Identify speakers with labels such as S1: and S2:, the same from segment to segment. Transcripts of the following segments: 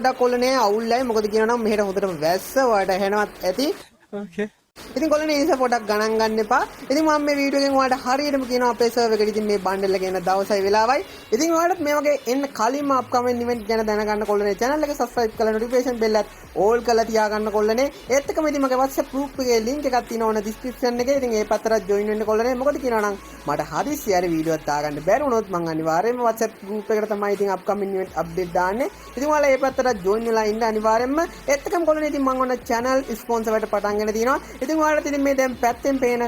S1: ඩක් කොල්ලනේ අවුල්ලයි මොකද කියනවා නම් මෙහෙට හොඳට වැස්ස ඔයාලට ඇහෙනවත් ඇති.
S2: Okay.
S1: ඉතින් කොල්ලනේ ඒ නිසා පොඩක් ගණන් ගන්න එපා. ඉතින් මම මේ වීඩියෝ එකෙන් ඔයාලට හරියටම කියනවා අපේ සර්වර් එකට ඉතින් මේ බණ්ඩල් එක එන දවසයි වෙලාවයි. ඉතින් ඔයාලට මේ වගේ එන්න කලින්ම අප්කමින් ඉවෙන්ට් ගැන දැනගන්න කොල්ලනේ channel එක subscribe කරලා notification bell එකත් all කරලා තියාගන්න කොල්ලනේ. ඒත් එක්කම ඉතින් මගේ WhatsApp group එකේ link එකක් තියෙනවා ඕන description එකේ. ඉතින් ඒ පැත්තට join වෙන්න කොල්ලනේ. මොකද කියනවා නම් මට හදිස්සිය හරි වීඩියෝ එකක් දාගන්න බැරි වුණොත් මම අනිවාර්යයෙන්ම WhatsApp group එකට තමයි ඉතින් upcoming event update දාන්නේ. ඉතින් ඔයාලා ඒ පැත්තට join වෙලා ඉන්න අනිවාර්යයෙන්ම. ඒත් එක්කම කොල්ලනේ ඉතින් මම ඔන්න channel sponsor වලට පටන් ගෙන තියෙනවා. ඉතින් ඔයාලට ඉතින් මේ දැන් පැත්තෙන් පේන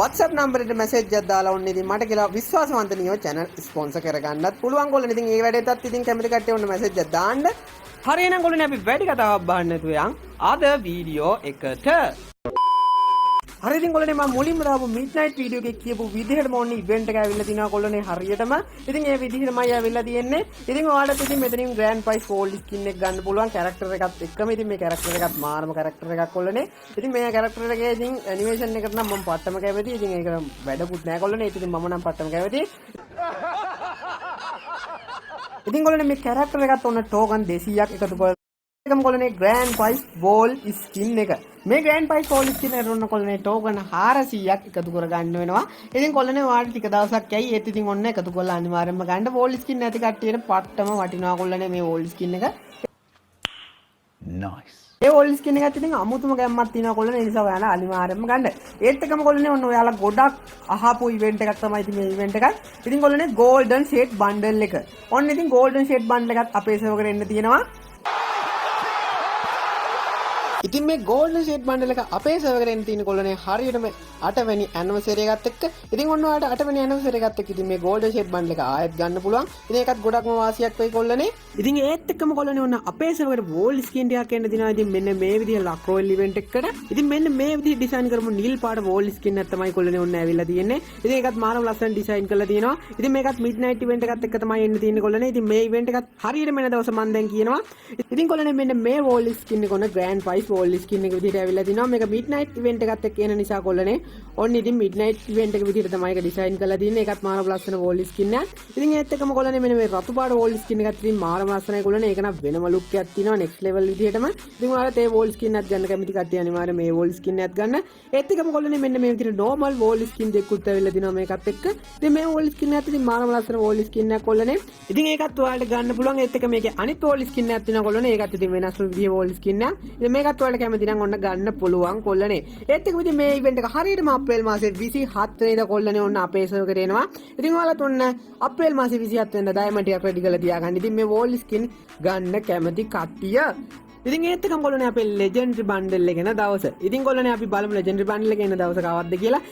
S1: WhatsApp number එකට message එකක් දාලා ඔන්න ඉතින් මට කියලා විශ්වාසවන්ත නියෝ channel sponsor කරගන්නත් පුළුවන් කොල්ලනේ. ඉතින් ඒ වැඩේටත් ඉතින් කැමති කට්ටිය ඔන්න message එකක් දාන්න.
S2: හරියනම් කොල්ලනේ අපි වැඩි කතාවක් බහන්න නැතුව යන් අද වීඩියෝ එකට.
S1: හරි ඉතින් කොල්ලනේ මම මුලින්ම දාපු midnight video එකේ කියපු විදිහටම ඕනේ event එක ඇවිල්ලා තිනවා කොල්ලනේ හරියටම. ඉතින් ඒ විදිහටමයි ඇවිල්ලා තියෙන්නේ. ඉතින් ඔයාලට ඉතින් මෙතනින් grand prize gold skin එක ගන්න පුළුවන් character එකත් එක්කම. ඉතින් මේ character එකත් මාරම character එකක් කොල්ලනේ. ඉතින් මේ character එකේ ඉතින් animation එකට නම් මම පට්ටම කැමති. ඉතින් ඒක වැඩකුත් නෑ කොල්ලනේ. ඉතින් මම නම් පට්ටම කැමති. ඉතින් කොල්ලනේ මේ character එකත් ඔන්න token 200ක් එකතු කරලා එකම කොල්ලනේ grand prize gold skin එක. මේ grand prize gold skin එක රොන්න කොල්ලනේ token 400ක් එකතු කර ගන්න වෙනවා. ඉතින් කොල්ලනේ ඔයාලට ටික දවසක් යයි ඒත් ඉතින් ඔන්න එකතු කරලා අනිවාර්යයෙන්ම ගන්න gold skin නැති කට්ටියට පට්ටම වටිනවා කොල්ලනේ මේ gold skin එක.
S2: Nice.
S1: ඒ gold skin එකත් ඉතින් අමුතුම ගැම්මක් තියෙනවා කොල්ලනේ. ඒ නිසා ඔයාලා අනිවාර්යයෙන්ම ගන්න. ඒත් එකම කොල්ලනේ ඔන්න ඔයාලා ගොඩක් අහපු event එකක් තමයි ඉතින් මේ event එකත්. ඉතින් කොල්ලනේ golden shade bundle එක. ඔන්න ඉතින් golden shade bundle එකත් අපේ සර්වර් එකට එන්න තියෙනවා. ඉතින් මේ golden shade bundle එක අපේ server එකෙන් තියෙන කොල්ලනේ හරියටම 8 වෙනි anniversary එකත් එක්ක. ඉතින් ඔන්න ඔයාලට 8 වෙනි anniversary එකත් එක්ක ඉතින් මේ golden shade bundle එක ආයෙත් ගන්න පුළුවන්. ඉතින් ඒකත් ගොඩක්ම වාසියක් වෙයි කොල්ලනේ. ඉතින් ඒත් එක්කම කොල්ලනේ ඔන්න අපේ server එකට wall skin ටිකක් එන්න දිනවා. ඉතින් මෙන්න මේ විදිහ luck royal event එකකට. ඉතින් මෙන්න මේ විදිහ design කරමු නිල් පාට wall skin එකක් තමයි කොල්ලනේ ඔන්න ඇවිල්ලා තියෙන්නේ. ඉතින් ඒකත් මාරම ලස්සන design කරලා තියෙනවා. ඉතින් මේකත් midnight event එකත් එක්ක තමයි එන්න තියෙන්නේ කොල්ලනේ. ඉතින් මේ event එකත් හරියටම එන දවස මම දැන් කියනවා. ඉතින් කොල්ලනේ මෙන්න මේ wall skin එක ඔන්න grand prize wall skin එක විදිහට ඇවිල්ලා තිනවා. මේක midnight event එකත් එක්ක එන නිසා කොල්ලනේ ඔන්න ඉතින් midnight event එක විදිහට තමයි ඒක design කරලා තින්නේ. ඒකත් මාරම ලස්සන wall skin එකක්. ඉතින් ඒත් එක්කම කොල්ලනේ මෙන්න මේ රතු පාට wall skin එකත් ඉතින් මාරම ලස්සනයි කොල්ලනේ. ඒක නම් වෙනම look එකක් තියෙනවා next level විදිහටම. ඉතින් ඔයාලට ඒ wall skin එකත් ගන්න කැමති කට්ටිය අනිවාර්යයෙන් මේ wall skin එකත් ගන්න. ඒත් එක්කම කොල්ලනේ මෙන්න මේ විදිහට normal wall skin දෙකකුත් ඇවිල්ලා තිනවා මේකත් එක්ක. ඉතින් මේ wall skin එකත් ඉතින් මාරම ලස්සන wall skin එකක් කොල්ලනේ. ඉතින් ඒකත් ඔයාලට ගන්න පුළුවන්. ඒත් එක්ක මේකේ අනිත් wall skin එකක් තියෙනවා කොල්ලනේ. ඒකත් ඉතින් වෙනස් විදිහේ wall skin එකක්. ඉතින් මේකත් ඔයාලට කැමති නම් ඔන්න ගන්න පුළුවන් කොල්ලනේ. ඒත් එක්කම ඉතින් මේ event එක හරියටම අප්‍රේල් මාසේ 27 වෙනිදා කොල්ලනේ ඔන්න අපේ server එකට එනවා. ඉතින් ඔයාලත් ඔන්න අප්‍රේල් මාසේ 27 වෙනිදා diamond ටිකක් ready කරලා තියාගන්න. ඉතින් මේ wall skin ගන්න කැමති කට්ටිය. ඉතින් ඒත් එක්කම කොල්ලනේ අපේ legendary bundle එක එන දවස. ඉතින් කොල්ලනේ අපි බලමු legendary bundle එක එන දවස කවද්ද කියලා.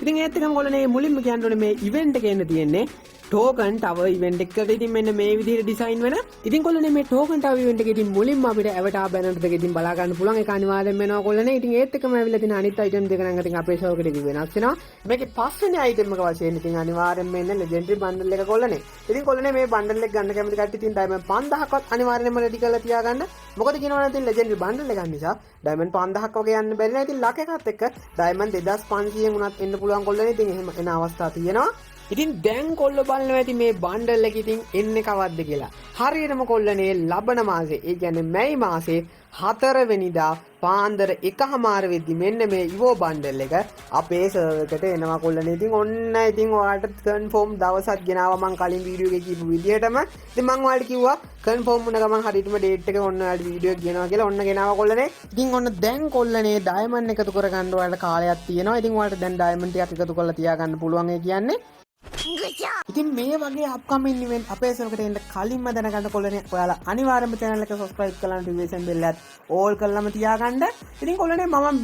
S1: ඉතින් ඒත් එක්කම කොල්ලනේ මුලින්ම කියන්න ඕනේ මේ event එක එන්න තියෙන්නේ token tower event එකකට. ඉතින් මෙන්න මේ විදිහට design වෙන. ඉතින් කොල්ලනේ මේ token tower event එකේ ඉතින් මුලින්ම අපිට avatar banner දෙක ඉතින් බලා ගන්න පුළුවන්. ඒක අනිවාර්යෙන් වෙනවා කොල්ලනේ. ඉතින් ඒත් එක්කම ඇවිල්ලා තියෙන අනිත් item දෙක නම් ඉතින් අපේ server එකේ වෙනස් වෙනවා. මේකේ පස්වෙනි item එක වශයෙන් ඉතින් අනිවාර්යෙන්ම එන්නේ legendary bundle එක කොල්ලනේ. ඉතින් කොල්ලනේ මේ bundle එක ගන්න කැමති කට්ටිය ඉතින් diamond 5000ක්වත් අනිවාර්යෙන්ම ready කරලා තියාගන්න. මොකද කියනවා නම් ඉතින් legendary bundle එක ගන්න නිසා diamond 5000ක් වගේ යන්න බැරි නෑ. ඉතින් ලක් එකත් එක්ක diamond 2500න් උනත් එන්න පුළුවන් කොල්ලනේ. ඉතින් එහෙම එන අවස්ථා තියෙනවා. ඉතින් දැන් කොල්ල බලනවා ඇති මේ බණ්ඩල් එක ඉතින් එන්නේ කවද්ද කියලා. හරියටම කොල්ලනේ ලබන මාසේ, ඒ කියන්නේ මැයි මාසේ 4 වෙනිදා පාන්දර 1:00 වෙද්දි මෙන්න මේ ඉවෝ බණ්ඩල් එක අපේ සර්වර් එකට එනවා කොල්ලනේ. ඉතින් ඔන්න ඉතින් ඔයාලට කන්ෆර්ම් දවසක් ගෙනාවා මම කලින් වීඩියෝ එකේ කියපු විදිහටම. ඉතින් මම ඔයාලට කිව්වා කන්ෆර්ම් වුණ ගමන් හරියටම ඩේට් එක ඔන්න ඔයාලට වීඩියෝ එක ගෙනවා කියලා. ඔන්න ගෙනාවා කොල්ලනේ. ඉතින් ඔන්න දැන් කොල්ලනේ ඩයමන්ඩ් එකතු කරගන්න ඔයාලට කාලයක් තියෙනවා. ඉතින් ඔයාලට දැන් ඩයමන්ඩ් ටිකක් එකතු කරලා තියාගන්න පුළුවන් ඒ කියන්නේ. ඉතින් මේ වගේ අප්කමින් ඉවෙන්ට් අපේ සර්වර් එකට එන්න කලින්ම දැනගන්න කොල්ලනේ ඔයාලා අනිවාර්යයෙන්ම channel එක subscribe කරලා notification bell එකත් all කරලාම තියාගන්න. ඉතින් කොල්ලනේ මම